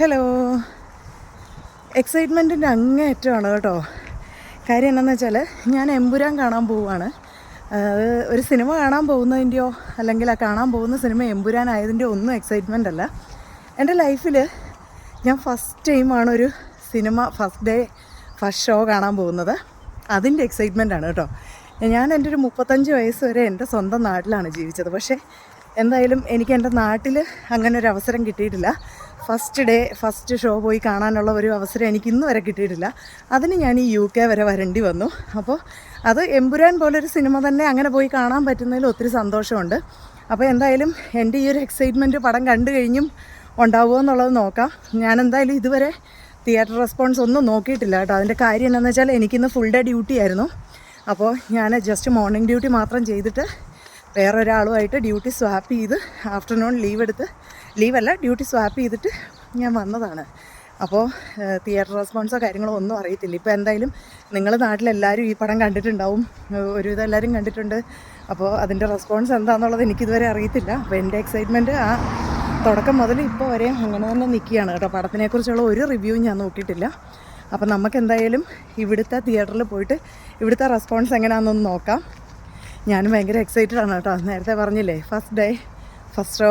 Hello. എക്സൈറ്റ്മെൻറ്റിൻ്റെ അങ്ങേയറ്റമാണ് കേട്ടോ. കാര്യം എന്താണെന്ന് വെച്ചാൽ ഞാൻ എമ്പുരാൻ കാണാൻ പോവുകയാണ്. ഒരു സിനിമ കാണാൻ പോകുന്നതിൻ്റെയോ അല്ലെങ്കിൽ ആ കാണാൻ പോകുന്ന സിനിമ എമ്പുരാനായതിൻ്റെയോ ഒന്നും എക്സൈറ്റ്മെൻ്റ് അല്ല. എൻ്റെ ലൈഫിൽ ഞാൻ ഫസ്റ്റ് ടൈമാണ് ഒരു cinema first day first show കാണാൻ പോകുന്നത്. അതിൻ്റെ എക്സൈറ്റ്മെൻ്റാണ് കേട്ടോ. ഞാൻ എൻ്റെ ഒരു 35 വയസ്സ് വരെ എൻ്റെ സ്വന്തം നാട്ടിലാണ് ജീവിച്ചത്. പക്ഷേ എന്തായാലും എനിക്ക് എൻ്റെ നാട്ടിൽ അങ്ങനെ ഒരു അവസരം കിട്ടിയിട്ടില്ല. ഫസ്റ്റ് ഡേ ഫസ്റ്റ് ഷോ പോയി കാണാനുള്ള ഒരു അവസരം എനിക്ക് ഇന്ന് വരെ കിട്ടിയിട്ടില്ല. അതിന് ഞാൻ ഈ UK വരെ വരേണ്ടി വന്നു. അപ്പോൾ അത് എമ്പുരാൻ പോലൊരു സിനിമ തന്നെ അങ്ങനെ പോയി കാണാൻ പറ്റുന്നതിൽ ഒത്തിരി സന്തോഷമുണ്ട്. അപ്പോൾ എന്തായാലും എൻ്റെ ഈ ഒരു എക്സൈറ്റ്മെൻറ്റ് പടം കണ്ടു കഴിഞ്ഞും ഉണ്ടാവുമോ എന്നുള്ളത് നോക്കാം. ഞാൻ എന്തായാലും ഇതുവരെ തിയേറ്റർ റെസ്പോൺസ് ഒന്നും നോക്കിയിട്ടില്ല കേട്ടോ. അതിൻ്റെ കാര്യം എന്താണെന്ന് വെച്ചാൽ എനിക്കിന്ന് ഫുൾ ഡേ ഡ്യൂട്ടി ആയിരുന്നു. അപ്പോൾ ഞാൻ ജസ്റ്റ് മോർണിംഗ് ഡ്യൂട്ടി മാത്രം ചെയ്തിട്ട് വേറൊരാളുമായിട്ട് ഡ്യൂട്ടി സ്വാപ്പ് ചെയ്ത് ആഫ്റ്റർനൂൺ ലീവല്ല ഡ്യൂട്ടി സ്വാപ്പ് ചെയ്തിട്ട് ഞാൻ വന്നതാണ്. അപ്പോൾ തിയേറ്റർ റെസ്പോൺസോ കാര്യങ്ങളോ ഒന്നും അറിയത്തില്ല. ഇപ്പോൾ എന്തായാലും നിങ്ങൾ നാട്ടിലെല്ലാവരും ഈ പടം കണ്ടിട്ടുണ്ടാവും, ഒരുവിധം എല്ലാവരും കണ്ടിട്ടുണ്ട്. അപ്പോൾ അതിൻ്റെ റെസ്പോൺസ് എന്താണെന്നുള്ളത് എനിക്കിതുവരെ അറിയത്തില്ല. അപ്പോൾ എൻ്റെ എക്സൈറ്റ്മെൻറ്റ് ആ തുടക്കം മുതൽ ഇപ്പോൾ വരെ അങ്ങനെ തന്നെ നിൽക്കുകയാണ് കേട്ടോ. പടത്തിനെക്കുറിച്ചുള്ള ഒരു റിവ്യൂവും ഞാൻ നോക്കിയിട്ടില്ല. അപ്പോൾ നമുക്ക് എന്തായാലും ഇവിടുത്തെ തിയേറ്ററിൽ പോയിട്ട് ഇവിടുത്തെ റെസ്പോൺസ് എങ്ങനെയാണെന്നൊന്ന് നോക്കാം. ഞാനും ഭയങ്കര എക്സൈറ്റഡ് ആണ് കേട്ടോ. നേരത്തെ പറഞ്ഞില്ലേ ഫസ്റ്റ് ഡേ ഫസ്റ്റ് ഷോ